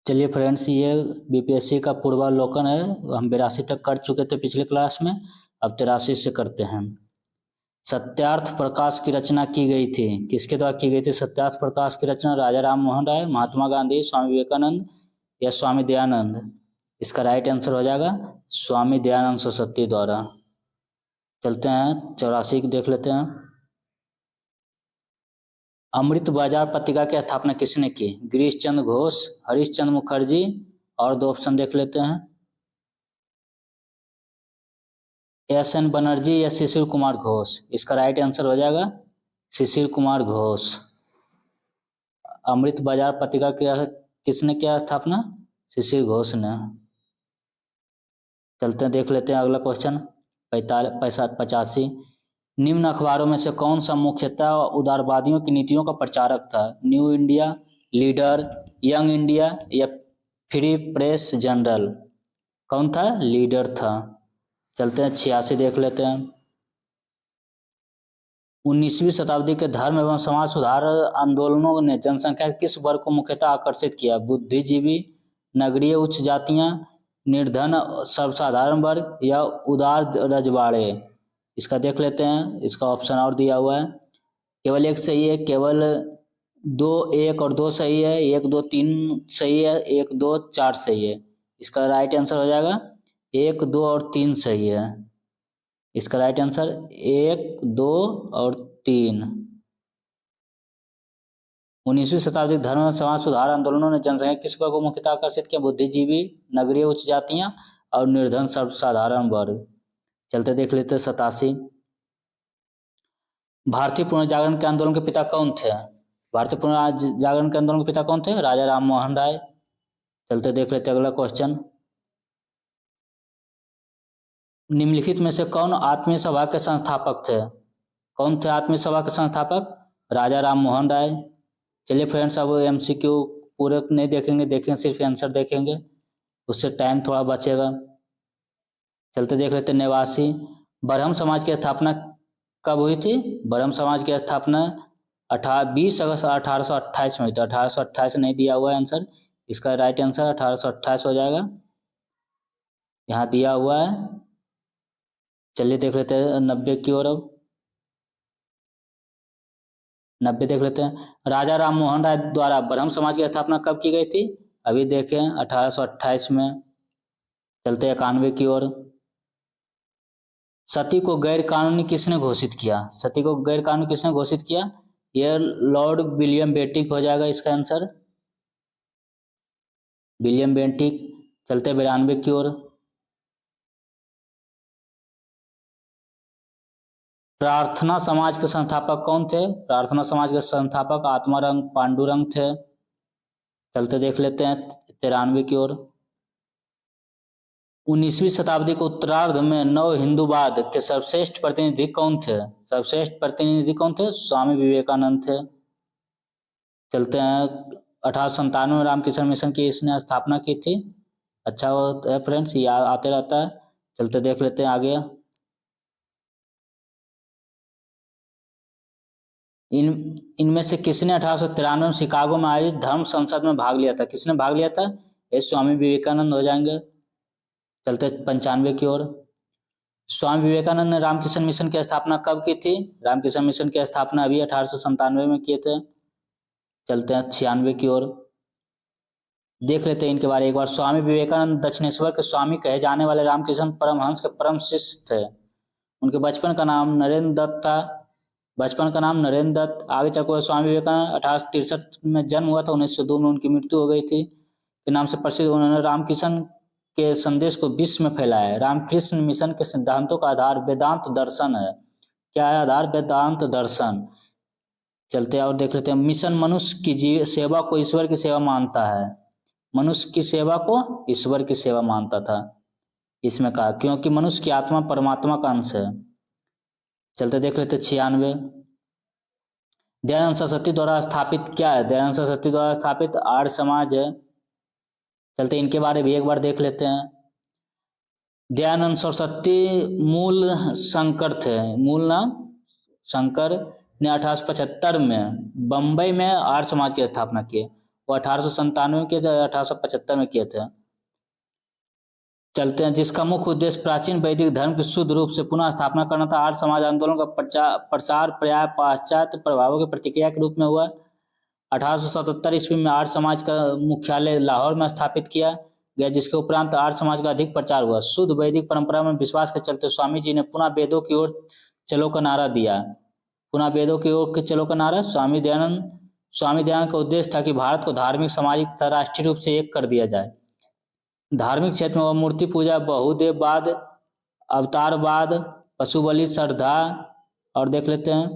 चलिए फ्रेंड्स, ये बीपीएससी का पूर्वावलोकन है। हम 82 तक कर चुके थे पिछले क्लास में, अब 83 से करते हैं। सत्यार्थ प्रकाश की रचना की गई थी, किसके द्वारा की गई थी? सत्यार्थ प्रकाश की रचना राजा राम मोहन राय, महात्मा गांधी, स्वामी विवेकानंद या स्वामी दयानंद। इसका राइट आंसर हो जाएगा स्वामी दयानंद सरस्वती द्वारा। चलते हैं 84 देख लेते हैं। अमृत बाजार पत्रिका की स्थापना किसने की? गिरीश चंद्र घोष, हरीश चंद्र मुखर्जी, और दो ऑप्शन देख लेते हैं। एस.एन. बनर्जी या शिशिर कुमार घोष। इसका राइट आंसर हो जाएगा शिशिर कुमार घोष। अमृत बाजार पत्रिका की किसने किया स्थापना? शिशिर घोष ने। चलते हैं देख लेते हैं अगला क्वेश्चन 85। निम्न अखबारों में से कौन सा मुख्यतः उदारवादियों की नीतियों का प्रचारक था? New India, leader, young India या फ्री प्रेस जनरल। कौन था? लीडर था। चलते हैं 86 देख लेते हैं। 19वीं शताब्दी के धर्म एवं समाज सुधार आंदोलनों ने जनसंख्या के किस वर्ग को मुख्यतः आकर्षित किया? बुद्धिजीवी, नगरीय उच्च जातियां, निर्धन सर्वसाधारण वर्ग या उदार रजवाड़े। इसका देख लेते हैं। इसका ऑप्शन और दिया हुआ है, केवल एक सही है, केवल दो, एक और दो सही है, एक दो तीन सही है, एक दो चार सही है। इसका राइट आंसर हो जाएगा एक, दो और तीन सही है। इसका राइट आंसर एक, दो और तीन। 19वीं शताब्दी धर्म एवं समाज सुधार आंदोलनों ने जनसंख्या किस वर्ग को मुख्यतः आकर्षित किया? बुद्धिजीवी, नगरीय उच्च जातियां और निर्धन सर्वसाधारण वर्ग। चलते देख लेते 87। भारतीय पुनर्जागरण के आंदोलन के पिता कौन थे? भारतीय पुनर्जागरण के आंदोलन के पिता कौन थे? राजा राम मोहन राय। चलते देख लेते अगला क्वेश्चन। निम्नलिखित में से कौन आत्मीय सभा के संस्थापक थे? कौन थे आत्मीय सभा के संस्थापक? राजा राम मोहन राय। चलिए फ्रेंड्स, अब एमसीक्यू पूरे नहीं देखेंगे सिर्फ आंसर देखेंगे, उससे टाइम थोड़ा बचेगा। चलते देख लेते 89। ब्रह्म समाज की स्थापना कब हुई थी? ब्रह्म समाज की स्थापना 20 अगस्त 1828 में हुई थी। 1828 नहीं दिया हुआ है आंसर, इसका राइट आंसर 1828 हो जाएगा, यहाँ दिया हुआ है। चलिए देख लेते हैं 90 की ओर। अब 90 देख लेते हैं। राजा राम मोहन राय द्वारा ब्रह्म समाज की स्थापना कब की गई थी? अभी देखें 1828 में। चलते 91 की ओर। सती को गैर कानूनी किसने घोषित किया? सती को गैर कानूनी किसने घोषित किया? यह लॉर्ड विलियम बेंटिक हो जाएगा इसका आंसर, विलियम बेंटिक। चलते 92 की ओर। प्रार्थना समाज के संस्थापक कौन थे? प्रार्थना समाज के संस्थापक आत्मारंग पांडुरंग थे। चलते देख लेते हैं 93 की ओर। 19वीं शताब्दी के उत्तरार्ध में नव हिंदूवाद के सर्वश्रेष्ठ प्रतिनिधि कौन थे? सर्वश्रेष्ठ प्रतिनिधि कौन थे? स्वामी विवेकानंद थे। चलते हैं 1897 में रामकृष्ण मिशन की इसने स्थापना की थी। अच्छा होता है फ्रेंड्स, ये आते रहता है। चलते देख लेते हैं आगे। इनमें से किसने 1893 में शिकागो में आयोजित धर्म संसद में भाग लिया था? किसने भाग लिया था? ये स्वामी विवेकानंद हो जाएंगे। चलते 95 की ओर। स्वामी विवेकानंद ने रामकृष्ण मिशन की स्थापना कब की थी? रामकृष्ण मिशन की स्थापना अभी 1897 में किए थे। चलते हैं 96 की ओर। देख लेते हैं इनके बारे एक बार। स्वामी विवेकानंद दक्षिणेश्वर के स्वामी कहे जाने वाले रामकृष्ण परमहंस के परम शिष्य थे। उनके बचपन का नाम नरेंद्र दत्त था। बचपन का नाम नरेंद्र दत्त। आगे चलकर स्वामी विवेकानंद 1863 में जन्म हुआ था, 1902 में उनकी मृत्यु हो गई थी। के नाम से प्रसिद्ध उन्होंने रामकृष्ण के संदेश को विश्व में फैलाया है। रामकृष्ण मिशन के सिद्धांतों का आधार वेदांत दर्शन है। क्या है आधार? वेदांत दर्शन। चलते और देख लेते हैं। मिशन मनुष्य की सेवा को ईश्वर की सेवा मानता है। मनुष्य की सेवा को ईश्वर की सेवा मानता था, इसमें कहा, क्योंकि मनुष्य की आत्मा परमात्मा का अंश है। चलते देख लेते 96। दयानंद सरस्वती द्वारा स्थापित क्या है? दयानंद सरस्वती द्वारा स्थापित आर्य समाज है। चलते इनके बारे में एक बार देख लेते हैं। दयानंद सरस्वती मूल शंकर थे। मूल नाम शंकर ने 1875 में बंबई में आर्य समाज की स्थापना की। वो 1897 में किए थे, 1875 में किए थे। चलते हैं। जिसका मुख्य उद्देश्य प्राचीन वैदिक धर्म की शुद्ध रूप से पुनः स्थापना करना था। आर्य समाज आंदोलन का प्रसार प्राय पाश्चात्य प्रभावों की प्रतिक्रिया के रूप में हुआ। 1877 ईस्वी में आर्य समाज का मुख्यालय लाहौर में स्थापित किया गया, जिसके उपरांत आर्य समाज का अधिक प्रचार हुआ। शुद्ध वैदिक परंपरा में विश्वास के चलते स्वामी जी ने पुनः वेदों की ओर चलो का नारा दिया। पुनः वेदों की ओर चलो का नारा स्वामी दयानंद का उद्देश्य था कि भारत को धार्मिक, सामाजिक तथा राष्ट्रीय रूप से एक कर दिया जाए। धार्मिक क्षेत्र में वह मूर्ति पूजा, बहुदेववाद, अवतारवाद, पशु बलि, श्रद्धा और देख लेते हैं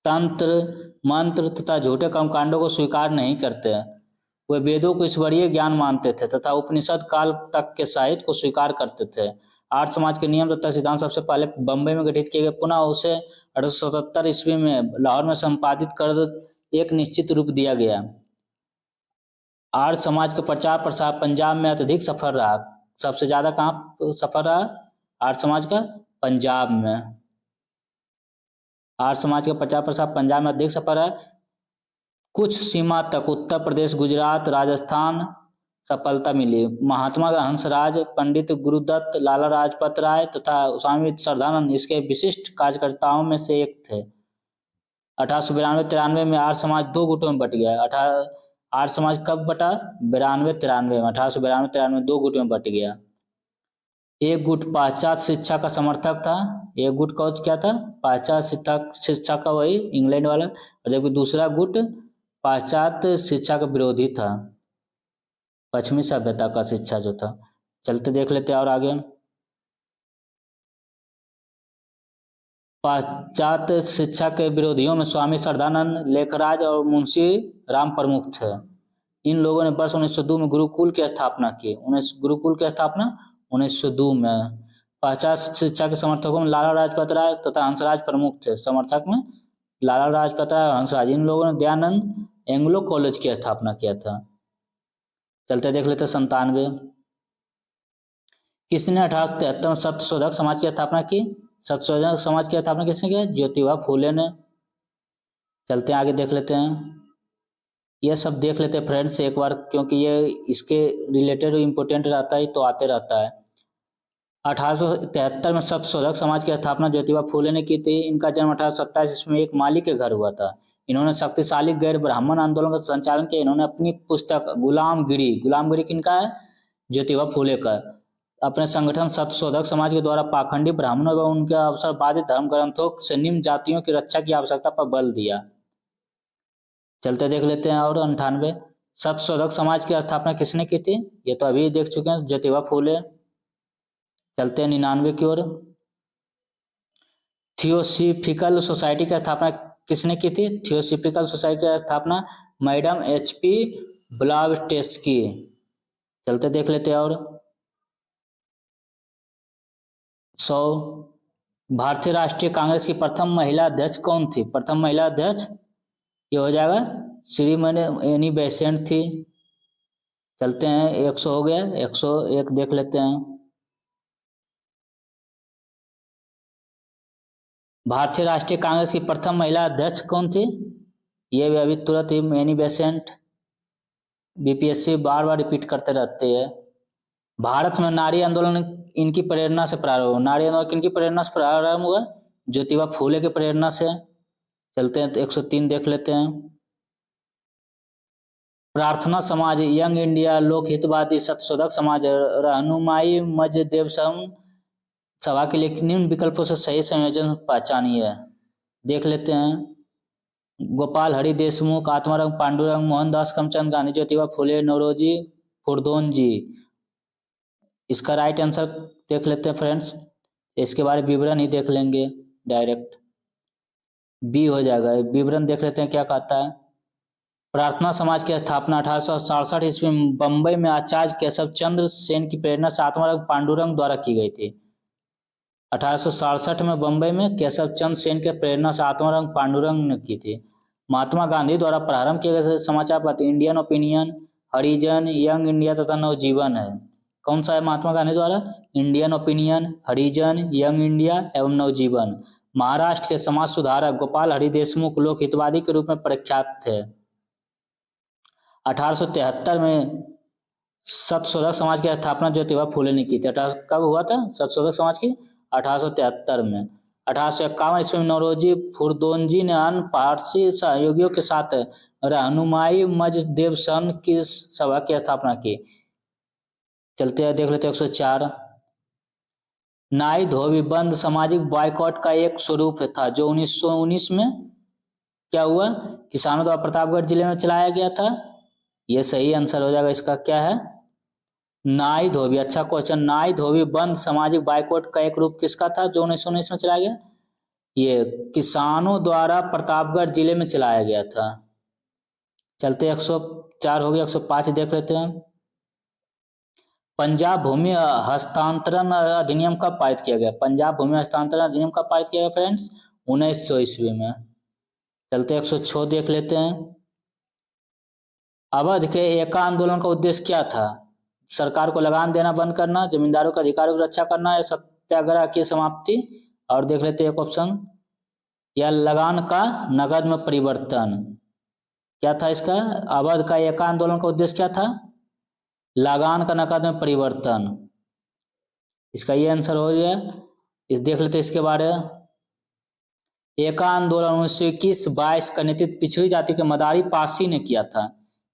तंत्र, मंत्र तथा झूठे कर्मकांडों को स्वीकार नहीं करते हैं। वे वेदों को ईश्वरीय ज्ञान मानते थे तथा उपनिषद काल तक के साहित्य को स्वीकार करते थे। आर्य समाज के नियम तथा सिद्धांत सबसे पहले बम्बई में गठित किए गए, पुनः उसे 1877 ईस्वी में लाहौर में संपादित कर एक निश्चित रूप दिया गया। आर्य समाज का प्रचार प्रसार पंजाब में अत्यधिक सफल रहा। सबसे ज्यादा कहाँ सफल रहा? आर्य समाज का पंजाब में। आर्य समाज का प्रचार प्रसार पंजाब में अधिक सफल है। कुछ सीमा तक उत्तर प्रदेश, गुजरात, राजस्थान सफलता मिली। महात्मा हंसराज, पंडित गुरुदत्त, लाला लाजपत राय तथा स्वामी श्रद्धानंद इसके विशिष्ट कार्यकर्ताओं में से एक थे। 1892-93 में आर्य समाज दो गुटों में बट गया। आर्य समाज कब बटा? 92-93 में। 1892-93 में दो गुटों में बट गया। एक गुट पाश्चात्य शिक्षा का समर्थक था। एक गुट क्या था? पाश्चात्य शिक्षा का, वही इंग्लैंड वाला। और जबकि दूसरा गुट पाश्चात्य शिक्षा का विरोधी था, पश्चिमी सभ्यता का शिक्षा जो था। चलते देख लेते हैं और आगे। पाश्चात्य शिक्षा के विरोधियों में स्वामी श्रद्धानंद, लेखराज और मुंशी राम प्रमुख थे। इन लोगों ने वर्ष 1902 में गुरुकुल की स्थापना की। गुरुकुल की स्थापना 1902 में। पाश्चात्य शिक्षा के समर्थकों में लाला लाजपत राय तथा हंसराज प्रमुख थे। समर्थक में लाला लाजपत राय और हंसराज। इन लोगों ने दयानंद एंग्लो कॉलेज की स्थापना किया था। चलते देख लेते 97। किसने 1873 में सत्यशोधक समाज की स्थापना की? सत्यशोधक समाज की स्थापना किसने किया? ज्योतिबा फूले ने। चलते आगे देख लेते हैं। यह सब देख लेते हैं फ्रेंड्स एक बार, क्योंकि ये इसके रिलेटेड इम्पोर्टेंट रहता है तो आते रहता है। 1873 में सत्यशोधक समाज की स्थापना ज्योतिबा फूले ने की थी। इनका जन्म 1827 ईस्वी में एक माली के घर हुआ था। इन्होंने शक्तिशाली गैर ब्राह्मण आंदोलन का संचालन किया। इन्होंने अपनी पुस्तक गुलामगिरी किनका है? ज्योतिबा फूले का। अपने संगठन सत्यशोधक समाज के द्वारा पाखंडी ब्राह्मणों एवं उनके अवसरवादी धर्म ग्रंथों से निम्न जातियों की रक्षा की आवश्यकता पर बल दिया। चलते देख लेते हैं। और 98 सत्यशोधक समाज की स्थापना किसने की थी? ये तो अभी देख चुके हैं, ज्योतिबा फूले। चलते हैं 99 की ओर। थियोसॉफिकल सोसाइटी की स्थापना किसने की थी? थियोसॉफिकल सोसाइटी की स्थापना मैडम HP ब्लावस्टेस्की। चलते देख लेते हैं। और 100 भारतीय राष्ट्रीय कांग्रेस की प्रथम महिला अध्यक्ष कौन थी? प्रथम महिला अध्यक्ष ये हो जाएगा श्रीमती एनी बेसेंट थी। चलते हैं 100 हो गया। 101 देख लेते हैं। भारतीय राष्ट्रीय कांग्रेस की प्रथम महिला अध्यक्ष कौन थी? ये भी अभी तुरंत ही एनी बेसेंट। BPSC बार बार रिपीट करते रहते हैं। भारत में नारी आंदोलन इनकी प्रेरणा से प्रारंभ हुआ। नारी आंदोलन किनकी प्रेरणा से प्रारंभ हुआ? ज्योतिबा फूले की प्रेरणा से। चलते हैं 103 देख लेते हैं। प्रार्थना समाज, यंग इंडिया, लोक हितवादी, सत्यशोधक समाज, रहनुमाई मजदेव सभा के लिए निम्न विकल्पों से सही संयोजन पहचानिए। देख लेते हैं। गोपाल हरि देशमुख, आत्माराम पांडुरंग, मोहनदास करमचंद गांधी, ज्योतिबा फूले, नौरोजी फुरदोन जी। इसका राइट आंसर देख लेते हैं फ्रेंड्स। इसके बारे में विवरण ही देख लेंगे डायरेक्ट। बी हो जाएगा। विवरण देख लेते हैं क्या कहता है। प्रार्थना समाज की स्थापना 1867 ईस्वी में बम्बई में आचार्य केशव चंद्र सेन की प्रेरणा से आत्माराम पांडुरंग द्वारा की गई थी। 1867 में बम्बई में केशव चंद्र सेन के प्रेरणा से आत्माराम पांडुरंग ने की थी। महात्मा गांधी द्वारा प्रारंभ किए गए समाचार पत्र इंडियन ओपिनियन, हरिजन, यंग इंडिया तथा नवजीवन है। कौन सा है महात्मा गांधी द्वारा? इंडियन ओपिनियन, हरिजन, यंग इंडिया एवं नवजीवन। महाराष्ट्र के समाज सुधारक गोपाल हरि देशमुख लोक हितवादी के रूप में प्रख्यात थे। 1873 में सत्यशोधक समाज की स्थापना ज्योतिबा फूले ने की थी। कब हुआ था सत्यशोधक समाज की? 1873 में। 1851 ईस्वी में नौरोजी फुरदोंजी ने अन्य पारसी सहयोगियों के साथ रहनुमाई मजदेवसन की सभा की स्थापना की। चलते हैं देख लेते हैं 104। नाई धोबी बंद सामाजिक बाइकॉट का एक स्वरूप था जो 1919 में क्या हुआ, किसानों द्वारा प्रतापगढ़ जिले में चलाया गया था। यह सही आंसर हो जाएगा इसका, क्या है? नाई धोबी। अच्छा क्वेश्चन। नाई धोबी बंद सामाजिक बाइकॉट का एक रूप किसका था जो 1919 में चलाया गया? ये किसानों द्वारा प्रतापगढ़ जिले में चलाया गया था। चलते 104 हो गया। 105 देख लेते हैं। पंजाब भूमि हस्तांतरण अधिनियम कब पारित किया गया? पंजाब भूमि हस्तांतरण अधिनियम कब पारित किया गया फ्रेंड्स? 1900 ईस्वी में। चलते 106 देख लेते हैं। अवध के एका आंदोलन का उद्देश्य क्या था? सरकार को लगान देना बंद करना, जमींदारों के अधिकारों की रक्षा करना या सत्याग्रह की समाप्ति? और देख लेते हैं एक ऑप्शन, या लगान का नगद में परिवर्तन। क्या था इसका? अवध का एका आंदोलन का उद्देश्य क्या था? लगान का नकद में परिवर्तन। इसका ये आंसर हो गया। इस देख लेते इसके बारे में। एका आंदोलन 1921-22 का नेतृत्व पिछड़ी जाति के मदारी पासी ने किया था।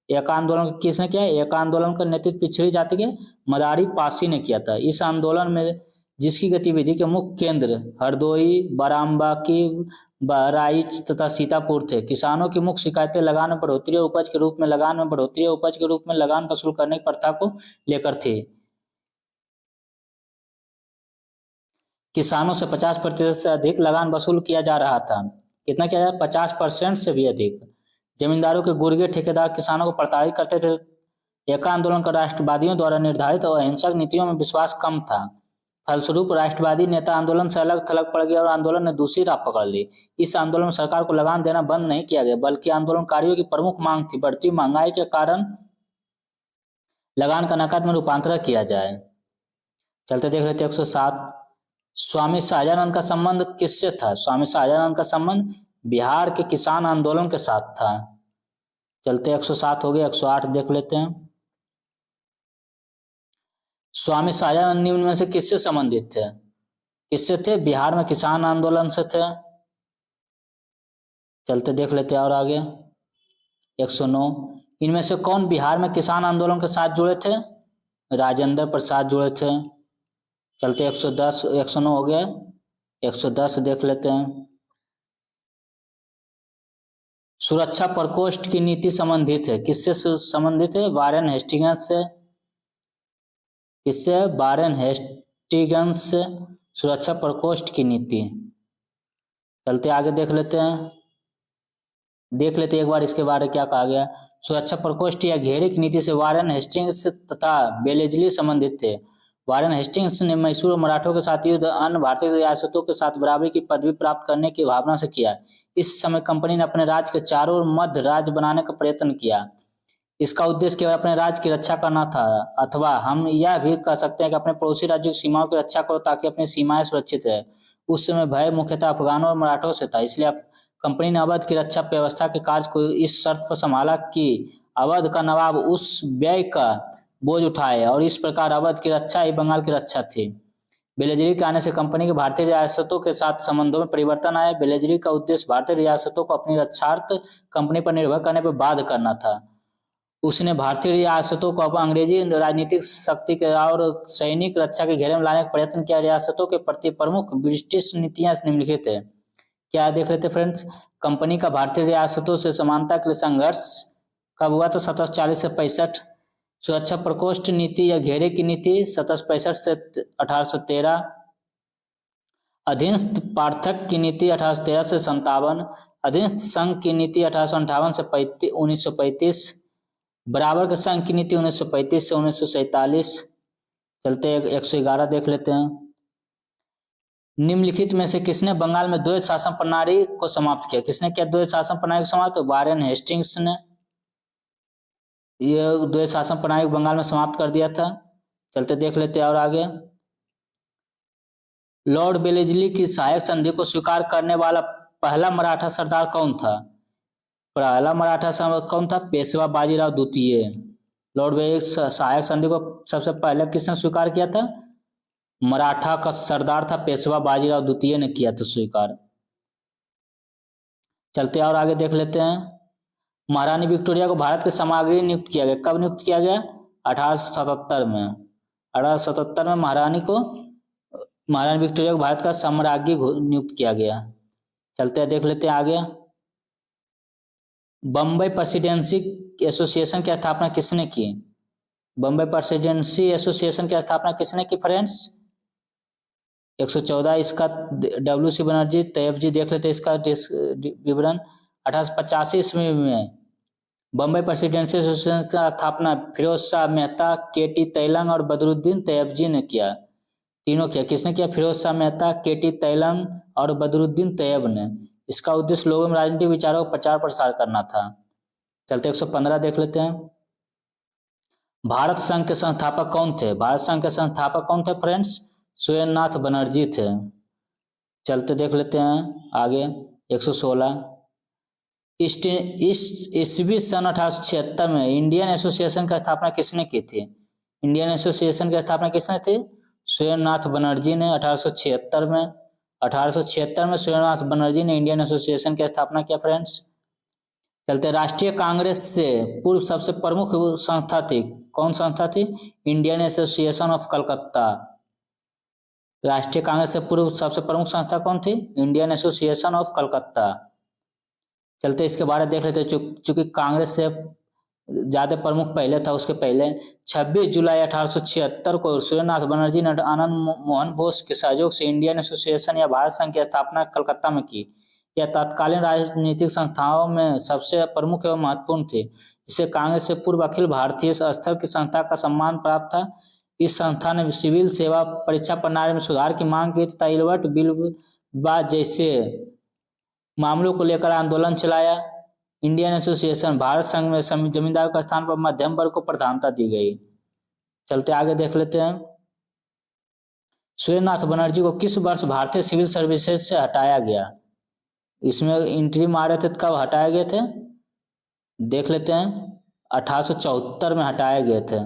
एका आंदोलन किसने किया? एका आंदोलन का नेतृत्व पिछड़ी जाति के मदारी पासी ने किया था। इस आंदोलन में जिसकी गतिविधि के मुख्य केंद्र हरदोई, बाराबंकी, बहराइच तथा सीतापुर थे। किसानों की मुख्य शिकायतें लगान में बढ़ोतरी, उपज के रूप में लगान में बढ़ोतरी, उपज के रूप में लगान वसूल करने की प्रथा को लेकर थी। किसानों से 50% से अधिक लगान वसूल किया जा रहा था। कितना किया जाए? 50% से भी अधिक। जमींदारों के गुर्गे ठेकेदार किसानों को प्रताड़ित करते थे। एका आंदोलन का राष्ट्रवादियों द्वारा निर्धारित और अहिंसक नीतियों में विश्वास कम था। फलस्वरूप राष्ट्रवादी नेता आंदोलन से अलग थलग पड़ गया और आंदोलन ने दूसरी राह पकड़ ली। इस आंदोलन में सरकार को लगान देना बंद नहीं किया गया, बल्कि आंदोलनकारियों की प्रमुख मांग थी बढ़ती महंगाई के कारण लगान का नकद में रूपांतरण किया जाए। चलते देख लेते 107। स्वामी शाहजानंद का संबंध किससे था? स्वामी शाहजानंद का संबंध बिहार के किसान आंदोलन के साथ था। चलते 107 हो गया। 108 देख लेते हैं। स्वामी शाहजानंद निम्न में से किससे संबंधित थे? किससे थे? बिहार में किसान आंदोलन से थे। चलते देख लेते हैं और आगे 109। इनमें से कौन बिहार में किसान आंदोलन के साथ जुड़े थे? राजेंद्र प्रसाद जुड़े थे। चलते 110 109 हो गया। 110 देख लेते हैं। सुरक्षा प्रकोष्ठ की नीति संबंधित है, किससे संबंधित है? वारेन हेस्टिंग्स से। किससे? वारेन हेस्टिंग्स से सुरक्षा प्रकोष्ठ की नीति। चलते आगे देख लेते हैं। देख लेते एक बार इसके बारे में क्या कहा गया। सुरक्षा प्रकोष्ठ या घेरे की नीति से वारेन हेस्टिंग्स तथा बेलेजली संबंधित थे। वारेन हेस्टिंग्स ने मैसूर और मराठों के साथ युद्ध अन्य भारतीय रियासतों के साथ बराबरी की पदवी प्राप्त करने की भावना से किया। इस समय कंपनी ने अपने राज्य के चारों ओर मध्य राज्य बनाने का प्रयत्न किया। इसका उद्देश्य केवल अपने राज्य की रक्षा करना था, अथवा हम यह भी कह सकते हैं कि अपने पड़ोसी राज्यों की सीमाओं की रक्षा करो ताकि अपनी सीमाएं सुरक्षित रहे। उस समय भय मुख्यतः अफगानों और मराठों से था, इसलिए कंपनी ने अवध की रक्षा व्यवस्था के कार्य को इस शर्त पर संभाला कि अवध का नवाब उस व्यय का बोझ उठाए, और इस प्रकार अवध की रक्षा ही बंगाल की रक्षा थी। बेलेजरी के आने से कंपनी के भारतीय रियासतों के साथ संबंधों में परिवर्तन आया। बेलेजरी का उद्देश्य भारतीय रियासतों को अपनी रक्षार्थ कंपनी पर निर्भर करने पर बाध्य करना था। उसने भारतीय रियासतों को अंग्रेजी राजनीतिक शक्ति के और सैनिक रक्षा के घेरे में लाने का प्रयत्न किया। रियासतों के प्रति प्रमुख ब्रिटिश नीतियां निम्नलिखित है। क्या देख लेते फ्रेंड्स। कंपनी का भारतीय रियासतों से समानता के लिए संघर्ष कब हुआ? तो 1740 से 65। सुरक्षा प्रकोष्ठ नीति या घेरे की नीति 1765 से 1813। अधीनस्थ पार्थक की नीति 1813 से 57। अधीनस्थ संघ की नीति 1858 से 1935। बराबर के संघ की नीति 1935 से 1947। चलते 111 देख लेते हैं। निम्नलिखित में से किसने बंगाल में द्वैत शासन प्रणाली को समाप्त किया? किसने किया द्वैत शासन प्रणाली को समाप्त? तो वारेन हेस्टिंग्स ने यह द्वैत शासन प्रणाली बंगाल में समाप्त कर दिया था। चलते देख लेते हैं और आगे। लॉर्ड बेलेजली की सहायक संधि को स्वीकार करने वाला पहला मराठा सरदार कौन था? पहला मराठा साम्राज्य कौन था? पेशवा बाजीराव द्वितीय। लॉर्ड वेल्स सहायक संधि को सबसे पहले किसने स्वीकार किया था? मराठा का सरदार था पेशवा बाजीराव द्वितीय ने किया था स्वीकार। चलते और आगे देख लेते हैं। महारानी विक्टोरिया को भारत के सम्राज्ञी नियुक्त किया गया। कब नियुक्त किया गया? 1877 में। 1877 में महारानी विक्टोरिया को भारत का सम्राज्ञी नियुक्त किया गया। चलते हैं देख लेते हैं आगे। बम्बई प्रेसिडेंसी एसोसिएशन की स्थापना किसने की? बम्बई प्रेसिडेंसी एसोसिएशन की स्थापना किसने की फ्रेंड्स? 114 इसका डब्ल्यू.सी. बनर्जी। तैयब जी देख लेते हैं इसका विवरण। 1885 ईस्वी में बम्बई प्रेसिडेंसी एसोसिएशन की स्थापना फिरोज शाह मेहता, के.टी. तैलंग और बदरुद्दीन तैयब जी ने किया। तीनों किया। किसने किया? फिरोज शाह मेहता, के.टी. तैलंग और बदरुद्दीन तैयब ने। इसका उद्देश्य लोगों में राजनीतिक विचारों का प्रचार प्रसार करना था। चलते 115 देख लेते हैं। भारत संघ के संस्थापक कौन थे? भारत संघ के संस्थापक कौन थे फ्रेंड्स? सुरेंद्रनाथ बनर्जी थे। चलते देख लेते हैं आगे। 116 ईस्वी सन 1876 में इंडियन एसोसिएशन की स्थापना किसने की थी? इंडियन एसोसिएशन की स्थापना किसने थी? सुरेंद्रनाथ बनर्जी ने 1876 में। 1876 में सुरेंद्रनाथ बनर्जी ने इंडियन एसोसिएशन की स्थापना किया फ्रेंड्स। चलते राष्ट्रीय कांग्रेस से पूर्व सबसे प्रमुख संस्था थी। कौन संस्था थी? Indian association of Calcutta. राष्ट्रीय कांग्रेस से पूर्व सबसे प्रमुख संस्था कौन थी? Indian association of Calcutta. चलते इसके बारे में देख लेते। चूंकि कांग्रेस से ज्यादा प्रमुख पहले था, उसके पहले 26 जुलाई 1876 को सुरेंद्रनाथ बनर्जी ने आनंद मोहन बोस के सहयोग से इंडियन एसोसिएशन या भारत संघ की स्थापना कलकत्ता में की। यह तत्कालीन राजनीतिक संस्थाओं में सबसे प्रमुख एवं महत्वपूर्ण थी, जिसे कांग्रेस से पूर्व अखिल भारतीय स्तर की संस्था का सम्मान प्राप्त था। इस संस्था ने सिविल सेवा परीक्षा प्रणाली में सुधार की मांग की तथा इलवर्ट बिल विवाद जैसे मामलों को लेकर आंदोलन चलाया। इंडियन एसोसिएशन भारत संघ में जमींदारों का स्थान पर मध्यम वर्ग को प्रधानता दी गई। चलते आगे देख लेते हैं। सुरेंद्रनाथ बनर्जी को किस वर्ष भारतीय सिविल सर्विसेज से हटाया गया? इसमें एंट्री मारे थे, कब हटाए गए थे? देख लेते हैं। 1874 में हटाए गए थे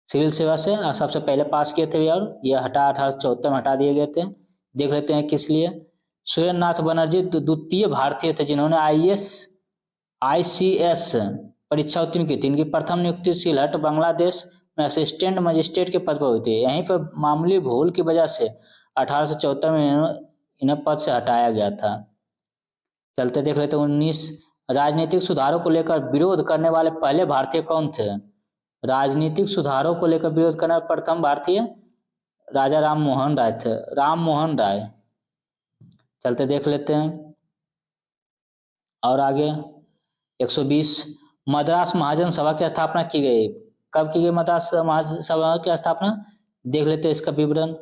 सिविल सेवा से। सबसे पहले पास किए थे और यह 1874 में हटा दिए गए थे। देख लेते हैं किस लिए। सुरेंद्रनाथ बनर्जी द्वितीय भारतीय थे जिन्होंने ICS परीक्षा उत्तीर्ण की थी। इनकी प्रथम नियुक्ति सिलहट बांग्लादेश में असिस्टेंट मजिस्ट्रेट के पद पर हुई थी। यहीं पर मामूली भूल की वजह से 1874 में इन्हें पद से हटाया गया था। चलते देख लेते 19 राजनीतिक सुधारों को लेकर विरोध करने वाले पहले भारतीय कौन थे? राजनीतिक सुधारों को लेकर विरोध करने वाले प्रथम भारतीय राजा राम मोहन राय थे। राम मोहन राय। चलते देख लेते हैं और आगे। 120 मद्रास महाजन सभा की स्थापना की गई। कब की गई मद्रास महाजन सभा की स्थापना? देख लेते हैं इसका विवरण।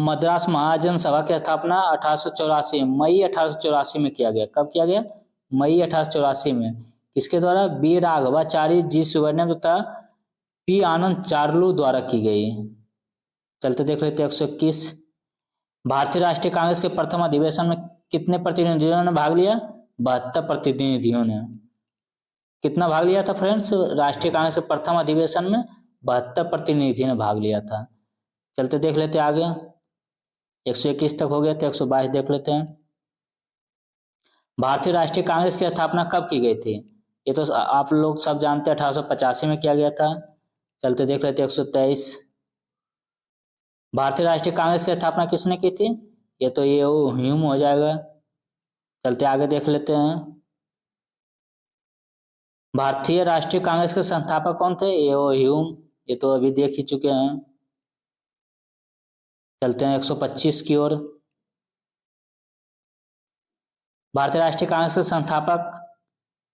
मद्रास महाजन सभा की स्थापना 1884 मई 1884 में किया गया। कब किया गया? मई 1884 में। किसके द्वारा? बी राघवाचारी, जी सुवर्णम तथा पी आनंद चार्लू द्वारा की गई। चलते देख लेते 121 भारतीय राष्ट्रीय कांग्रेस के प्रथम अधिवेशन में कितने प्रतिनिधियों ने भाग लिया? 72 प्रतिनिधियों ने। कितना भाग लिया था फ्रेंड्स? राष्ट्रीय कांग्रेस के प्रथम अधिवेशन में 72 प्रतिनिधियों ने भाग लिया था। चलते देख लेते आगे। 121 तक हो गया तो 122 देख लेते हैं। भारतीय राष्ट्रीय कांग्रेस की स्थापना कब की गई थी? ये तो आप लोग सब जानते हैं, 1885 में किया गया था। चलते देख लेते 123 भारतीय राष्ट्रीय कांग्रेस की स्थापना किसने की थी? ये तो ये ह्यूम हो जाएगा। चलते आगे देख लेते हैं। भारतीय राष्ट्रीय कांग्रेस के संस्थापक कौन थे? ए ओ ह्यूम। ये तो अभी देख ही चुके हैं। चलते हैं 125 की ओर। भारतीय राष्ट्रीय कांग्रेस के संस्थापक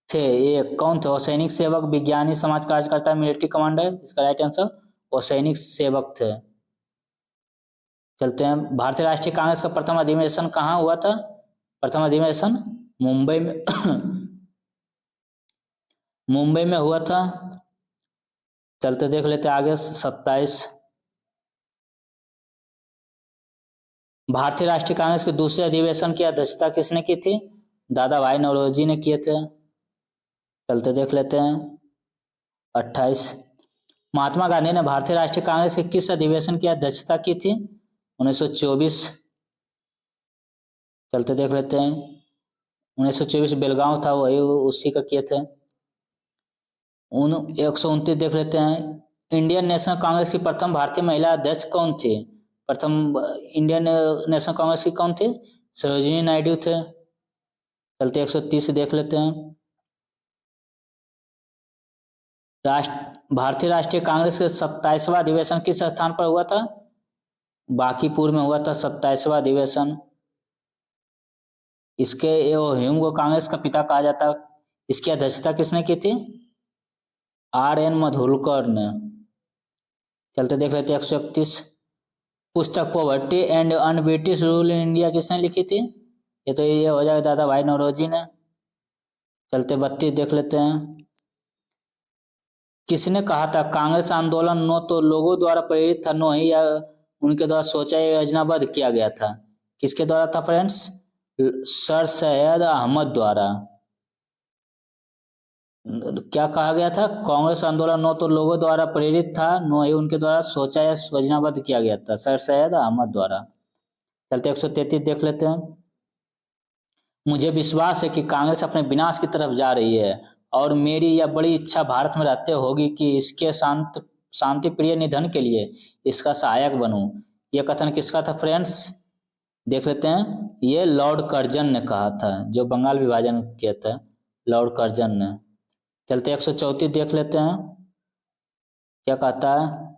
थे ये कौन थे? सैनिक सेवक, विज्ञानी, समाज कार्यकर्ता, मिलिट्री कमांडर। इसका राइट आंसर वो सैनिक सेवक थे। चलते हैं। भारतीय राष्ट्रीय कांग्रेस का प्रथम अधिवेशन कहाँ हुआ था? प्रथम अधिवेशन मुंबई में मुंबई में हुआ था। चलते देख लेते आगे 27 भारतीय राष्ट्रीय कांग्रेस के दूसरे अधिवेशन की अध्यक्षता किसने की थी? दादा भाई नौरोजी ने किए थे। चलते देख लेते हैं। 28। महात्मा गांधी ने भारतीय राष्ट्रीय कांग्रेस के किस अधिवेशन की अध्यक्षता की थी? 1924। चलते देख लेते हैं। 1924 बेलगांव था, वही उसी का किए थे। 129 देख लेते हैं। इंडियन नेशनल कांग्रेस की प्रथम भारतीय महिला अध्यक्ष कौन थी? प्रथम इंडियन नेशनल कांग्रेस की कौन थी? सरोजिनी नायडू थे। चलते 130 देख लेते हैं। भारतीय राष्ट्रीय कांग्रेस के 27वां अधिवेशन किस स्थान पर हुआ था? बांकीपुर में हुआ था 27वां अधिवेशन। इसके ह्यूम को कांग्रेस का पिता कहा जाता। इसकी अध्यक्षता किसने की थी? R.N. मधुरकर ने। चलते देख लेते 131। पुस्तक poverty and un-British rule in India किसने लिखी थी? ये हो जाएगा दादा भाई नौरोजी ने। चलते 32 देख लेते हैं। किसने कहा था कांग्रेस आंदोलन नो तो लोगों द्वारा प्रेरित था, नो ही या उनके द्वारा सोचा या योजनाबद्ध किया गया था? किसके द्वारा था फ्रेंड्स? सर सैयद अहमद द्वारा। क्या कहा गया था? कांग्रेस आंदोलन नो तो लोगों द्वारा प्रेरित था, नो ही उनके द्वारा सोचा या योजनाबद्ध किया गया था, सर सैयद अहमद द्वारा। चलते 133 देख लेते हैं। मुझे विश्वास है कि कांग्रेस अपने विनाश की तरफ जा रही है और मेरी यह बड़ी इच्छा भारत में रहते होगी कि इसके शांति प्रिय निधन के लिए इसका सहायक बनूं। यह कथन किसका था फ्रेंड्स? देख लेते हैं। ये लॉर्ड कर्जन ने कहा था, जो बंगाल विभाजन किया था, लॉर्ड कर्जन ने। चलते 134 देख लेते हैं। क्या कहता है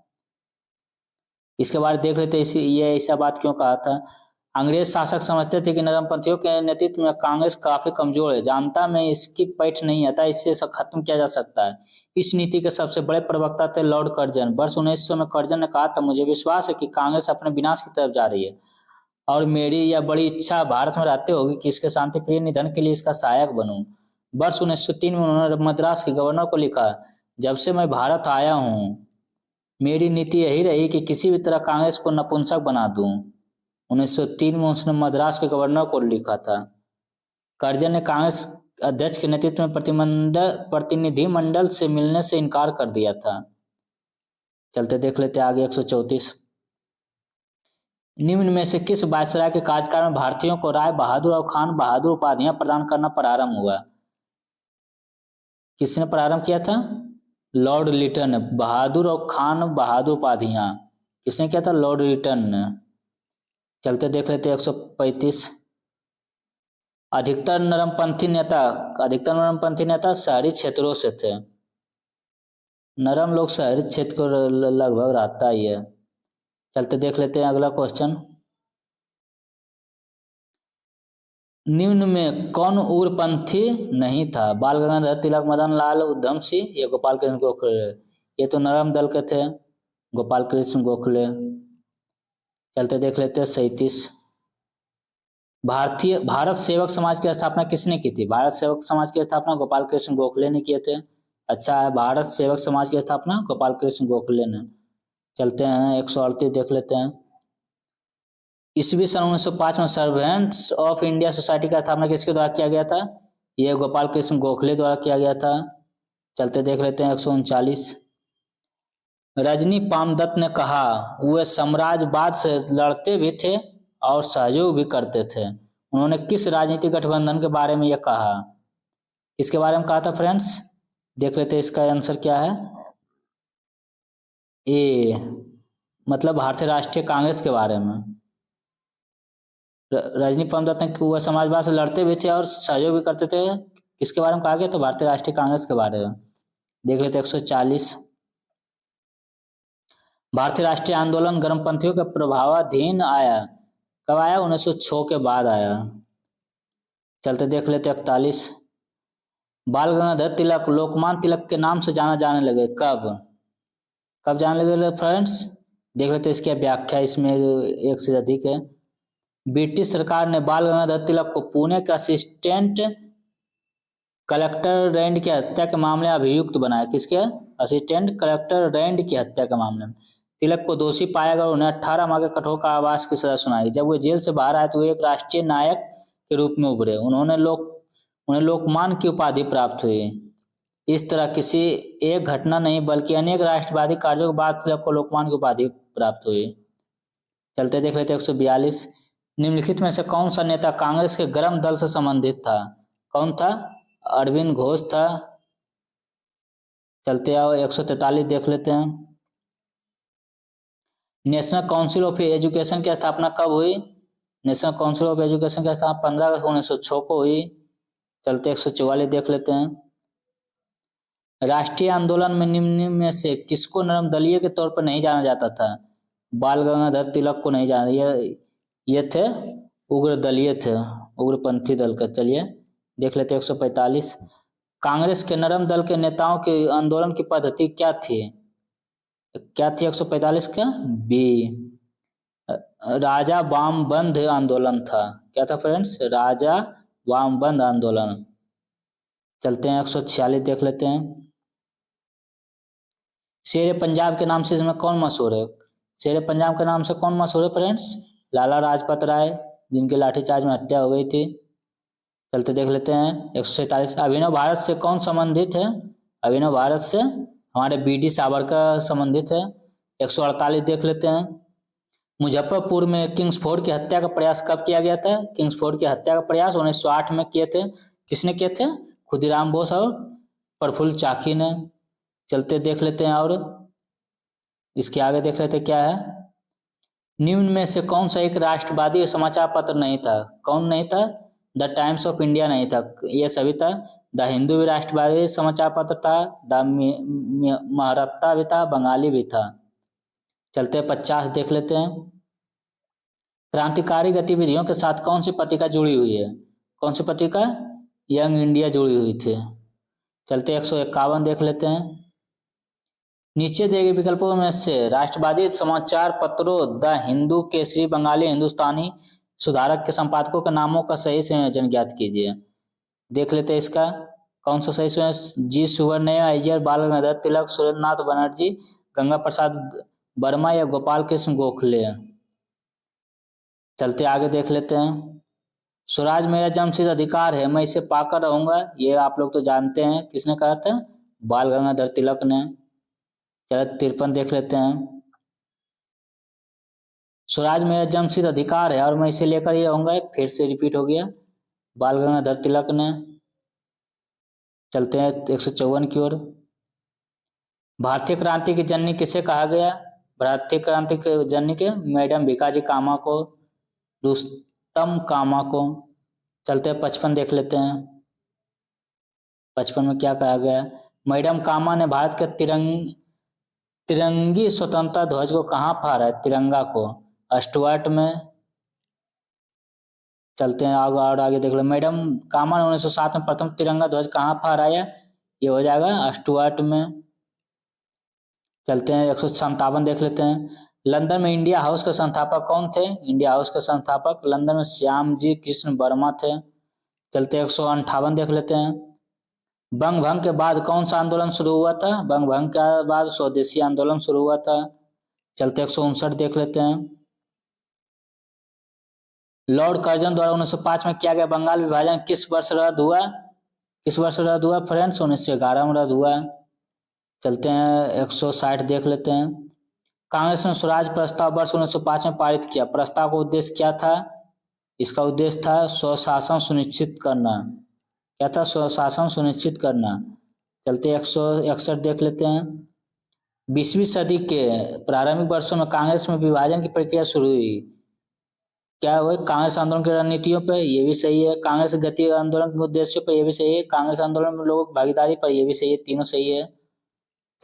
इसके बारे देख लेते हैं। ये ऐसा बात क्यों कहा था? अंग्रेज शासक समझते थे कि नरमपंथियों के नेतृत्व में कांग्रेस काफी कमजोर है, जानता मैं इसकी पैठ नहीं आता, इससे खत्म किया जा सकता है। इस नीति के सबसे बड़े प्रवक्ता थे लॉर्ड कर्जन। वर्ष 1900 में कर्जन ने कहा था, मुझे विश्वास है कि कांग्रेस अपने विनाश की तरफ जा रही है और मेरी यह बड़ी इच्छा भारत में रहते होगी कि इसके शांति प्रिय निधन के लिए इसका सहायक बनूं। वर्ष 1903 में उन्होंने मद्रास के गवर्नर को लिखा, जब से मैं भारत आया हूं मेरी नीति यही रही कि किसी भी तरह कांग्रेस को नपुंसक बना दूं। 1903 में उसने मद्रास के गवर्नर को लिखा था। कर्जन ने कांग्रेस अध्यक्ष के नेतृत्व में प्रतिनिधिमंडल से मिलने से इनकार कर दिया था। चलते देख लेते आगे 134। निम्न में से किस वायसराय के कार्यकाल में भारतीयों को राय बहादुर और खान बहादुर उपाधियां प्रदान करना प्रारंभ हुआ? किसने प्रारंभ किया था? लॉर्ड लिटन ने। बहादुर और खान बहादुर उपाधियां किसने किया था? लॉर्ड लिटन ने। चलते देख लेते 135। अधिकतर नरमपंथी नेता शहरी क्षेत्रों से थे। नरम लोग शहरी क्षेत्र को लगभग रहता ही है। चलते देख लेते हैं अगला क्वेश्चन। निम्न में कौन उग्रपंथी नहीं था? बाल गंगाधर तिलक, मदन लाल उधम सिंह, ये गोपाल कृष्ण गोखले। ये तो नरम दल के थे, गोपाल कृष्ण गोखले। चलते देख लेते हैं 37। भारत सेवक समाज की स्थापना किसने की थी? भारत सेवक समाज की स्थापना गोपाल कृष्ण गोखले ने किए थे। अच्छा है, भारत सेवक समाज की स्थापना गोपाल कृष्ण गोखले ने। चलते हैं 138 देख लेते हैं। ईस्वी सन 1905 में सर्वेंट्स ऑफ इंडिया सोसाइटी का स्थापना किसके द्वारा किया गया था? यह गोपाल कृष्ण गोखले द्वारा किया गया था। चलते देख लेते हैं 139। रजनी पामदत्त ने कहा, वे साम्राज्यवाद से लड़ते भी थे और सहयोग भी करते थे। उन्होंने किस राजनीतिक गठबंधन के बारे में यह कहा? इसके बारे में कहा था फ्रेंड्स? देख लेते हैं इसका आंसर क्या है। ए मतलब भारतीय राष्ट्रीय कांग्रेस के बारे में। रजनी पामदत्त ने वह समाजवाद से लड़ते भी थे और सहयोग भी करते थे। किसके बारे में कहा गया? तो भारतीय राष्ट्रीय कांग्रेस के बारे में। देख लेते 140। भारतीय राष्ट्रीय आंदोलन गर्मपंथियों के प्रभावाधीन आया। कब आया? 1906 के बाद आया। चलते देख लेते 41। बाल गंगाधर तिलक लोकमान्य तिलक के नाम से जाने लगे। कब जाने लगे फ्रेंड्स? देख लेते इसकी व्याख्या, इसमें एक से अधिक है। ब्रिटिश सरकार ने बाल गंगाधर तिलक को पुणे के असिस्टेंट कलेक्टर रैंड की हत्या के मामले में अभियुक्त बनाया। किसके? असिस्टेंट कलेक्टर रैंड की हत्या के मामले में। तिलक को दोषी पाया गया और उन्हें 18 माह के कठोर कारावास की सजा सुनाई। जब वे जेल से बाहर आए तो वे एक राष्ट्रीय नायक के रूप में उभरे। उन्होंने उन्हें लोकमान्य की उपाधि प्राप्त हुई। इस तरह किसी एक घटना नहीं बल्कि अनेक राष्ट्रवादी कार्यों के बाद तिलक को लोकमान्य की उपाधि प्राप्त हुई। चलते देख लेते 142। निम्नलिखित में से कौन सा नेता कांग्रेस के गर्म दल से संबंधित था? कौन था? अरविंद घोष था। चलते आओ 143 देख लेते हैं। नेशनल काउंसिल ऑफ एजुकेशन की स्थापना कब हुई? नेशनल काउंसिल ऑफ एजुकेशन की स्थापना 15 अगस्त 1906 को हुई। चलते 144 देख लेते हैं। राष्ट्रीय आंदोलन में निम्न में से किसको नरम दलीय के तौर पर नहीं जाना जाता था? बाल गंगाधर तिलक को नहीं जाना, ये थे उग्र दलीय थे, उग्रपंथी दल का। चलिए देख लेते 145। कांग्रेस के नरम दल के नेताओं के आंदोलन की पद्धति क्या थी? क्या थी 145 का? बी, राजा वामबंद आंदोलन था। क्या था फ्रेंड्स? राजा वामबंद आंदोलन। चलते हैं 146 देख लेते हैं। शेर पंजाब के नाम से इसमें कौन मशहूर है? शेर पंजाब के नाम से कौन मशहूर है फ्रेंड्स? लाला लाजपत राय, जिनके लाठीचार्ज में हत्या हो गई थी। चलते देख लेते हैं 147। अभिनव भारत से कौन संबंधित है? अभिनव भारत से हमारे BD सावरकर संबंधित है। 148 देख लेते हैं। मुजफ्फरपुर में किंग्सफोर्ड की हत्या का प्रयास कब किया गया था? किंग्सफोर्ड की हत्या का प्रयास 1908 में किए थे। किसने किए थे? खुदीराम बोस और प्रफुल्ल चाकी ने। चलते देख लेते हैं और इसके आगे देख लेते क्या है। निम्न में से कौन सा एक राष्ट्रवादी समाचार पत्र नहीं था? कौन नहीं था? द टाइम्स ऑफ इंडिया नहीं था, ये सभी था। द हिंदू भी राष्ट्रवादी समाचार पत्र था, द महारत्ता भी था, बंगाली भी था। चलते 50 देख लेते हैं। क्रांतिकारी गतिविधियों के साथ कौन सी पत्रिका जुड़ी हुई है? कौन सी पत्रिका? यंग इंडिया जुड़ी हुई थी। चलते 151 देख लेते हैं। नीचे दिए गए विकल्पों में से राष्ट्रवादी समाचार पत्रों द हिंदू, केसरी, बंगाली, हिंदुस्तानी सुधारक के संपादकों के नामों का सही संयोजन ज्ञात कीजिए। देख लेते हैं इसका कौन सा सही संयोजन। जी सुब्रमण्यम अय्यर, बाल गंगाधर तिलक, सुरेंद्रनाथ बनर्जी, गंगा प्रसाद वर्मा या गोपाल कृष्ण गोखले। चलते आगे देख लेते हैं। स्वराज मेरा जन्मसिद्ध अधिकार है, मैं इसे पाकर रहूंगा, ये आप लोग तो जानते हैं, किसने कहा था? बाल गंगाधर तिलक ने। चलिए 53 देख लेते हैं। स्वराज मेरा जन्मसिद्ध अधिकार है और मैं इसे लेकर ही रहूंगा, फिर से रिपीट हो गया, बाल गंगाधर तिलक ने। चलते हैं 154 की ओर। भारतीय क्रांति की जननी किसे कहा गया? भारतीय क्रांति के जननी के मैडम भीकाजी कामा को, रुस्तम कामा को। चलते हैं 55 देख लेते हैं। 55 में क्या कहा गया? मैडम कामा ने भारत के तिरंगी स्वतंत्रता ध्वज को कहाँ फहराया? तिरंगा को स्टुअर्ट में। चलते हैं आगे और आगे देख लो। मैडम कामा ने 1907 में प्रथम तिरंगा ध्वज कहाँ फहराया? ये हो जाएगा स्टुअर्ट में। चलते हैं 157 देख लेते हैं। लंदन में इंडिया हाउस के संस्थापक कौन थे? इंडिया हाउस के संस्थापक लंदन में श्यामजी कृष्ण वर्मा थे। चलते 158 देख लेते हैं। बंग भंग के बाद कौन सा आंदोलन शुरू हुआ था? बंग भंग के बाद स्वदेशी आंदोलन शुरू हुआ था। चलते 159 देख लेते हैं। लॉर्ड कर्जन द्वारा 1905 में किया गया बंगाल विभाजन किस वर्ष रद्द हुआ? किस वर्ष रद्द हुआ फ्रेंड्स? 1911 में रद्द हुआ। चलते हैं 160 देख लेते हैं। कांग्रेस ने स्वराज प्रस्ताव वर्ष 1905 में पारित किया, प्रस्ताव का उद्देश्य क्या था? इसका उद्देश्य था स्वशासन सुनिश्चित करना। क्या था? स्वशासन सुनिश्चित करना। चलते 161 देख लेते हैं। 20वीं सदी के प्रारंभिक वर्षों में कांग्रेस में विभाजन की प्रक्रिया शुरू हुई, क्या हुआ? कांग्रेस आंदोलन की रणनीतियों पर, ये भी सही है। कांग्रेस गति आंदोलन के उद्देश्यों पर, ये भी सही है। कांग्रेस आंदोलन में लोगों की भागीदारी पर, ये भी सही है। तीनों सही है।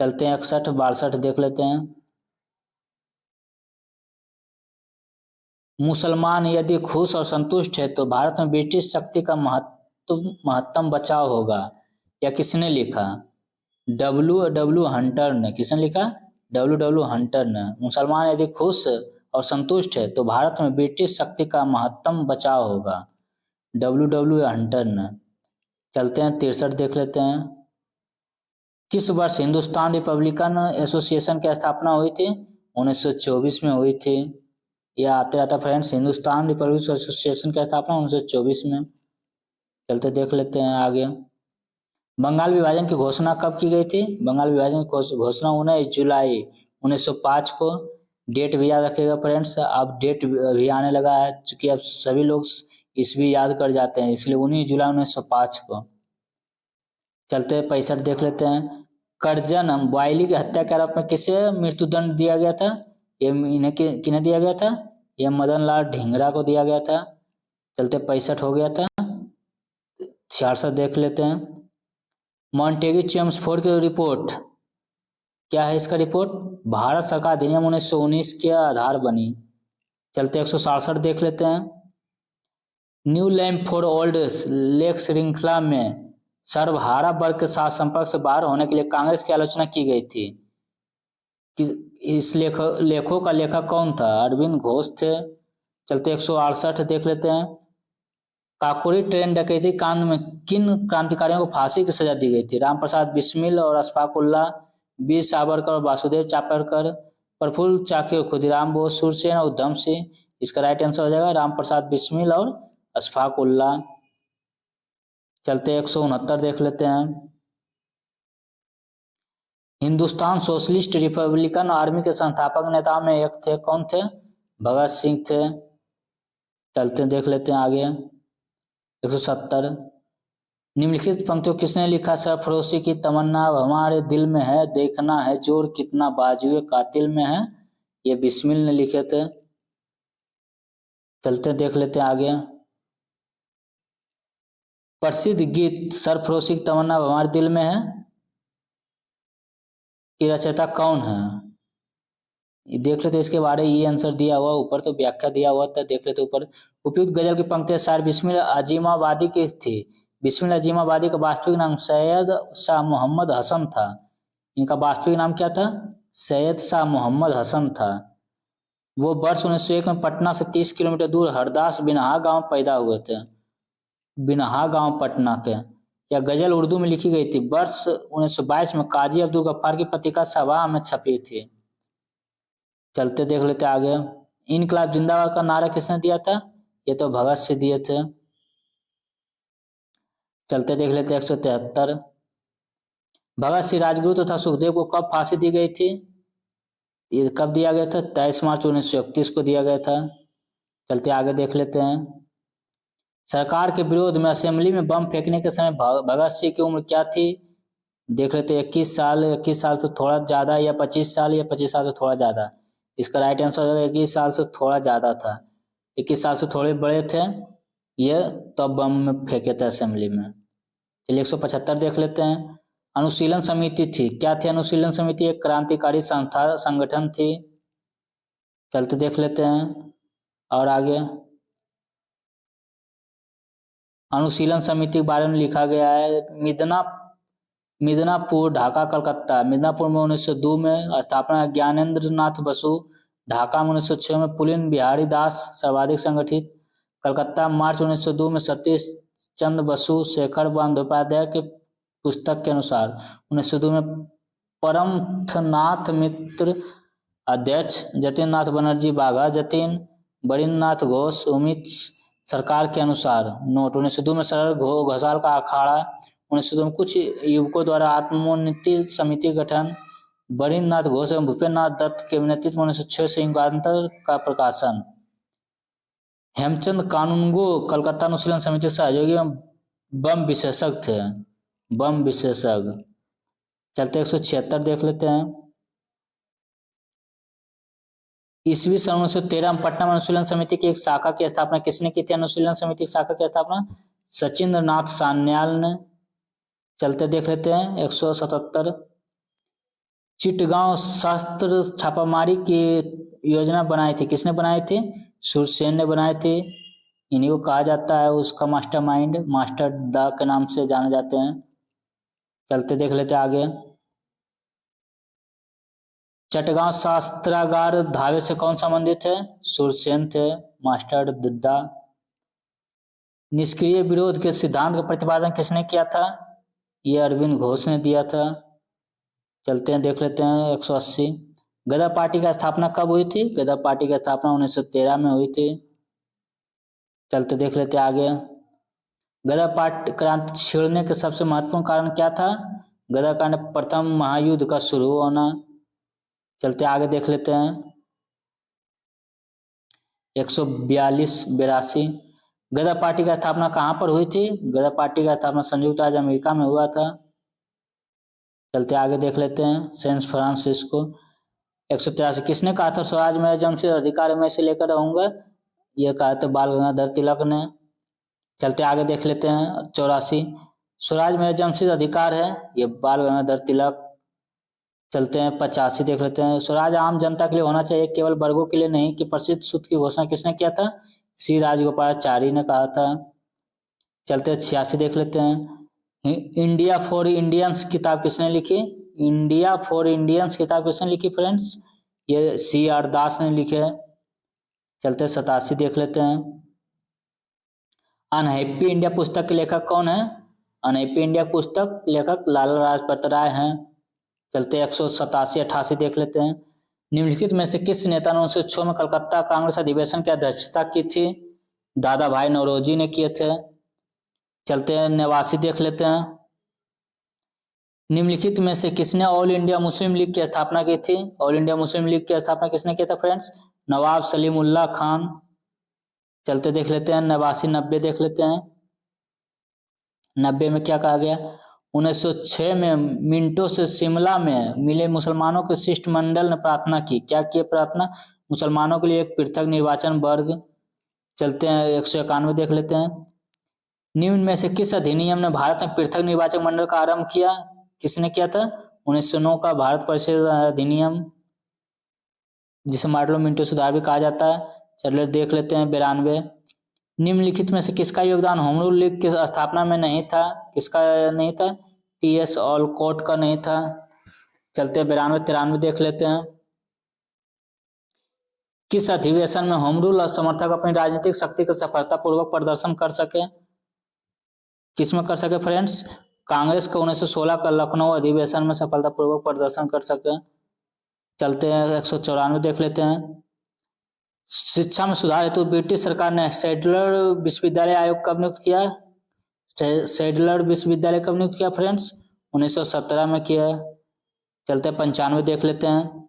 चलते हैं 61 62 देख लेते हैं। मुसलमान यदि खुश और संतुष्ट है तो भारत में ब्रिटिश शक्ति का महत्तम बचाव होगा, या किसने लिखा? W हंटर ने। किसने लिखा? W हंटर ने। मुसलमान यदि खुश और संतुष्ट है तो भारत में ब्रिटिश शक्ति का महत्तम बचाव होगा, W हंटर ने। चलते हैं 63 देख लेते हैं। किस वर्ष हिंदुस्तान रिपब्लिकन एसोसिएशन की स्थापना हुई थी? 1924 में हुई थी। यह आते रहता फ्रेंड्स, हिंदुस्तान रिपब्लिकन एसोसिएशन की स्थापना 1924 में। चलते देख लेते हैं आगे। बंगाल विभाजन की घोषणा कब की गई थी? बंगाल विभाजन की घोषणा 19 जुलाई 1905 को। डेट भी याद रखिएगा फ्रेंड्स, अब डेट भी आने लगा है, चूंकि अब सभी लोग ईस्वी याद कर जाते हैं, इसलिए 19 जुलाई 1905 को। चलते 65 देख लेते हैं। करजन वायली की हत्या के आरोप में किसे मृत्युदंड दिया गया था? ये इन्हें किन्हें दिया गया था? ये मदन लाल ढींगरा को दिया गया था। चलते 65 हो गया था। 66 देख लेते हैं। मॉन्टेग्यू चेम्सफोर्ड की रिपोर्ट क्या है? इसका रिपोर्ट भारत सरकार अधिनियम 1919 के आधार बनी। चलते 167 देख लेते हैं। New land for old lake श्रृंखला में सर्वहारा वर्ग के साथ संपर्क से बाहर होने के लिए कांग्रेस की आलोचना की गई थी। कि इस लेखों का लेखक कौन था? अरविंद घोष थे। चलते 168 देख लेते हैं। काकोरी ट्रेन डकैती कांड में किन क्रांतिकारियों को फांसी की सजा दी गई थी? रामप्रसाद बिस्मिल और अशफाक उल्लाह, वीर सावरकर और वासुदेव चापरकर, प्रफुल्ल चाकी और खुदीराम बोस, सूरसेन और उधम सिंह। इसका राइट आंसर हो जाएगा रामप्रसाद बिस्मिल और अशफाक उल्लाह। चलते 169 देख लेते हैं। हिंदुस्तान सोशलिस्ट रिपब्लिकन आर्मी के संस्थापक नेताओं में एक थे, कौन थे? भगत सिंह थे। चलते देख लेते हैं आगे। 170 निम्नलिखित पंक्तियों किसने लिखा? सरफरोशी की तमन्ना अब हमारे दिल में है, देखना है जोर कितना बाजुए कातिल में है। ये बिस्मिल ने लिखे थे। चलते देख लेते हैं आगे। प्रसिद्ध गीत सरफरोशी की तमन्ना अब हमारे दिल में है की रचयिता कौन है? देख लेते इसके बारे ये आंसर दिया हुआ, ऊपर तो व्याख्या दिया हुआ था, देख लेते ऊपर। उपयुक्त गजल की पंक्तियां शायर बिस्मिल अजीमाबादी की थी। बिस्मिल अजीमाबादी का वास्तविक नाम सैयद शाह मोहम्मद हसन था। इनका वास्तविक नाम क्या था? सैयद शाह मोहम्मद हसन था। वो वर्ष 1901 में पटना से 30 किलोमीटर दूर हरदास बिनहा गांव पैदा हुए थे। बिनहा गांव पटना के। यह गजल उर्दू में लिखी गई थी। वर्ष 1922 में काजी अब्दुल गफ्फार की पत्रिका सभा में छपी थी। चलते देख लेते आगे। इनकलाब जिंदाबाद का नारा किसने दिया था? ये तो भगत सिंह दिए थे। चलते देख लेते 173 भगत सिंह राजगुरु तथा सुखदेव को कब फांसी दी गई थी? ये कब दिया गया था? 23 मार्च 1931 को दिया गया था। चलते आगे देख लेते हैं। सरकार के विरोध में असेंबली में बम फेंकने के समय भगत सिंह की उम्र क्या थी? देख लेते 21 साल, 21 साल से थोड़ा ज्यादा, या 25 साल, या 25 साल से थोड़ा ज्यादा। इसका राइट आंसर हो जाएगा 21 साल से थोड़ा ज्यादा था। 21 साल से थोड़े बड़े थे ये, तब बम में फेंके थे असेंबली में। चलिए 175 देख लेते हैं। अनुशीलन समिति थी, क्या थी अनुशीलन समिति? एक क्रांतिकारी संस्था संगठन थी। चलते देख लेते हैं और आगे। अनुशीलन समिति के बारे में लिखा गया है। मिदनापुर ढाका कलकत्ता। मिदनापुर में 1902 में स्थापना ज्ञानेंद्र नाथ बसु। ढाका में 1906 में पुलिन बिहारी दास सर्वाधिक संगठित। कलकत्ता मार्च 1902 में सतीश चंद्र बसु शेखर बंदोपाध्याय के पुस्तक के अनुसार। 1902 में परमथनाथ मित्र अध्यक्ष। जतिन नाथ बनर्जी बाघा जतिन। बरीन्द्रनाथ घोष उमित सरकार के अनुसार। नोट 1902 में सरल घोषाल का अखाड़ा। 1902 में कुछ युवकों द्वारा आत्मोन्नति समिति गठन। बरीन्द्रनाथ घोष एवं भूपेन्द्र नाथ दत्त के नेतृत्व में 1906 से युगांतर का प्रकाशन। हेमचंद कानूनगो कलकत्ता अनुशीलन समिति के सहयोगी एवं बम विशेषज्ञ थे। बम विशेषज्ञ। चलते 176 देख लेते हैं। ईस्वी सन 1913 में पटना में अनुशीलन समिति की एक शाखा की स्थापना किसने की थी? अनुशीलन समिति की शाखा की स्थापना सचिंद्र नाथ सान्याल ने। चलते देख लेते हैं 177 चिटगांव शस्त्र छापामारी की योजना बनाई थी, किसने बनाई थी? सूरसेन ने बनाई थी। इन्हीं को कहा जाता है उसका मास्टरमाइंड, मास्टर दा के नाम से जाने जाते हैं। चलते देख लेते आगे। चटगांव शास्त्रागार धावे से कौन संबंधित है? सूरसेन थे, मास्टर दद्दा। निष्क्रिय विरोध के सिद्धांत का प्रतिपादन किसने किया था? ये अरविंद घोष ने दिया था। चलते हैं देख लेते हैं 180 गदर पार्टी का स्थापना कब हुई थी? गदर पार्टी की स्थापना 1913 में हुई थी। चलते देख लेते आगे। गदा पार्टी क्रांति छिड़ने के सबसे महत्वपूर्ण कारण क्या था? गदा कांड प्रथम महायुद्ध का शुरू होना। चलते आगे देख लेते हैं। 142-82 गदा पार्टी का स्थापना कहाँ पर हुई थी? गदा पार्टी का स्थापना संयुक्त राज्य अमेरिका में हुआ था। चलते आगे देख लेते हैं। San Francisco. 183 किसने कहा था स्वराज मेरा जन्मसिद्ध अधिकार मैं इसे लेकर रहूंगा? यह कहा था बाल गंगाधर तिलक ने। चलते आगे देख लेते हैं। 84 स्वराज मेरा जन्मसिद्ध अधिकार है, ये बाल गंगाधर तिलक। चलते हैं 85 देख लेते हैं। स्वराज आम जनता के लिए होना चाहिए, केवल वर्गों के लिए नहीं कि प्रसिद्ध सूत्र की घोषणा किसने किया था? श्री राजगोपालाचारी ने कहा था। चलते हैं 86 देख लेते हैं। इंडिया फॉर इंडियंस किताब किसने लिखी? इंडिया फॉर इंडियंस किताब किसने लिखी फ्रेंड्स? ये C.R. दास ने लिखे है। चलते 87 देख लेते हैं। अनहैप्पी इंडिया पुस्तक के लेखक कौन है? अनहैप्पी इंडिया पुस्तक लेखक लाला लाजपत राय हैं। चलते 187-88 देख लेते हैं। निम्नलिखित में से किस नेता ने 1906 में कलकत्ता कांग्रेस अधिवेशन की अध्यक्षता की थी? दादा भाई नौरोजी ने किए थे। चलते हैं 89 देख लेते हैं। निम्नलिखित में से किसने ऑल इंडिया मुस्लिम लीग की स्थापना की थी? ऑल इंडिया मुस्लिम लीग की स्थापना किसने किया था फ्रेंड्स? नवाब सलीमुल्लाह खान। चलते देख लेते हैं 89-90 देख लेते हैं। 90 में क्या कहा गया? 1906 में मिंटो से शिमला में मिले मुसलमानों के शिष्टमंडल ने प्रार्थना की। क्या किए प्रार्थना? मुसलमानों के लिए एक पृथक निर्वाचन वर्ग। चलते हैं 191 देख लेते हैं। निम्न में से किस अधिनियम ने भारत में पृथक निर्वाचक मंडल का आरंभ किया? किसने किया था? 1909 का भारत परिषद अधिनियम, जिसे मार्लो मिंटो सुधार भी कहा जाता है। चलिए देख लेते हैं 92। निम्नलिखित में से किसका योगदान होम रूल लीग की स्थापना में नहीं था? किसका नहीं था? T.S. ऑलकॉट का नहीं था। चलते हैं 92-93 देख लेते हैं। किस अधिवेशन में होम रूल समर्थक अपनी राजनीतिक शक्ति का सफलतापूर्वक प्रदर्शन कर सके? किसमें कर सके फ्रेंड्स? कांग्रेस का 1916 का लखनऊ अधिवेशन में सफलतापूर्वक प्रदर्शन कर सके। चलते हैं 194 देख लेते हैं। शिक्षा में सुधार हेतु ब्रिटिश सरकार ने सैडलर विश्वविद्यालय आयोग कब नियुक्त किया? सैडलर विश्वविद्यालय कब नियुक्त किया फ्रेंड्स? 1917 में किया। चलते 95 देख लेते हैं।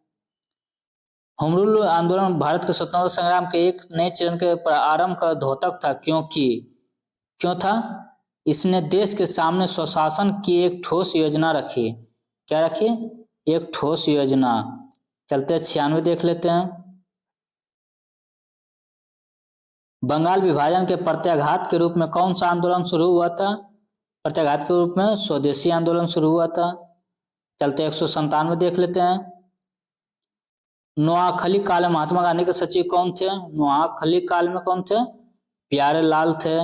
होम रूल आंदोलन भारत के स्वतंत्रता संग्राम के एक नए चरण के प्रारंभ का द्योतक था, क्यों था? इसने देश के सामने स्वशासन की एक ठोस योजना रखी। क्या रखी? एक ठोस योजना। चलते 96 देख लेते हैं। बंगाल विभाजन के प्रत्याघात के रूप में कौन सा आंदोलन शुरू हुआ था? प्रत्याघात के रूप में स्वदेशी आंदोलन शुरू हुआ था। चलते 197 देख लेते हैं। नोआखली काल में महात्मा गांधी के सचिव कौन थे? नोआखली काल में कौन थे? प्यारे लाल थे।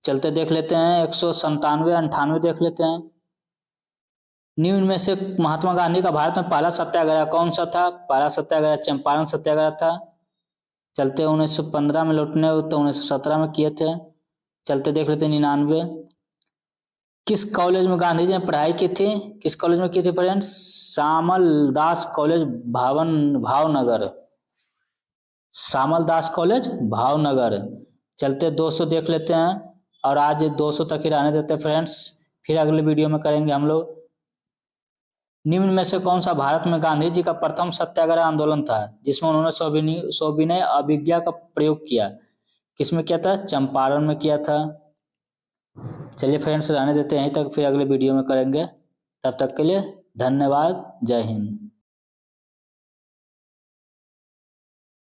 चलते देख लेते हैं 197-98 देख लेते हैं। निम्न में से महात्मा गांधी का भारत में पहला सत्याग्रह कौन सा था? पहला सत्याग्रह चंपारण सत्याग्रह था। चलते 1915 में लौटने तो 1917 में किए थे। चलते देख लेते 99। किस कॉलेज में गांधी जी ने पढ़ाई की थी? किस कॉलेज में की थी फ्रेंड्स? श्यामल दास कॉलेज भावनगर। श्यामल दास कॉलेज भावनगर। चलते 200 देख लेते हैं और आज 200 तक ही रहने देते फ्रेंड्स, फिर अगले वीडियो में करेंगे हम लोग। निम्न में से कौन सा भारत में गांधी जी का प्रथम सत्याग्रह आंदोलन था जिसमें उन्होंने सविनय अवज्ञा का प्रयोग किया? किसमें किया था? चंपारण में किया था। चलिए फ्रेंड्स रहने देते हैं यहीं तक, फिर अगले वीडियो में करेंगे। तब तक के लिए धन्यवाद। जय हिंद।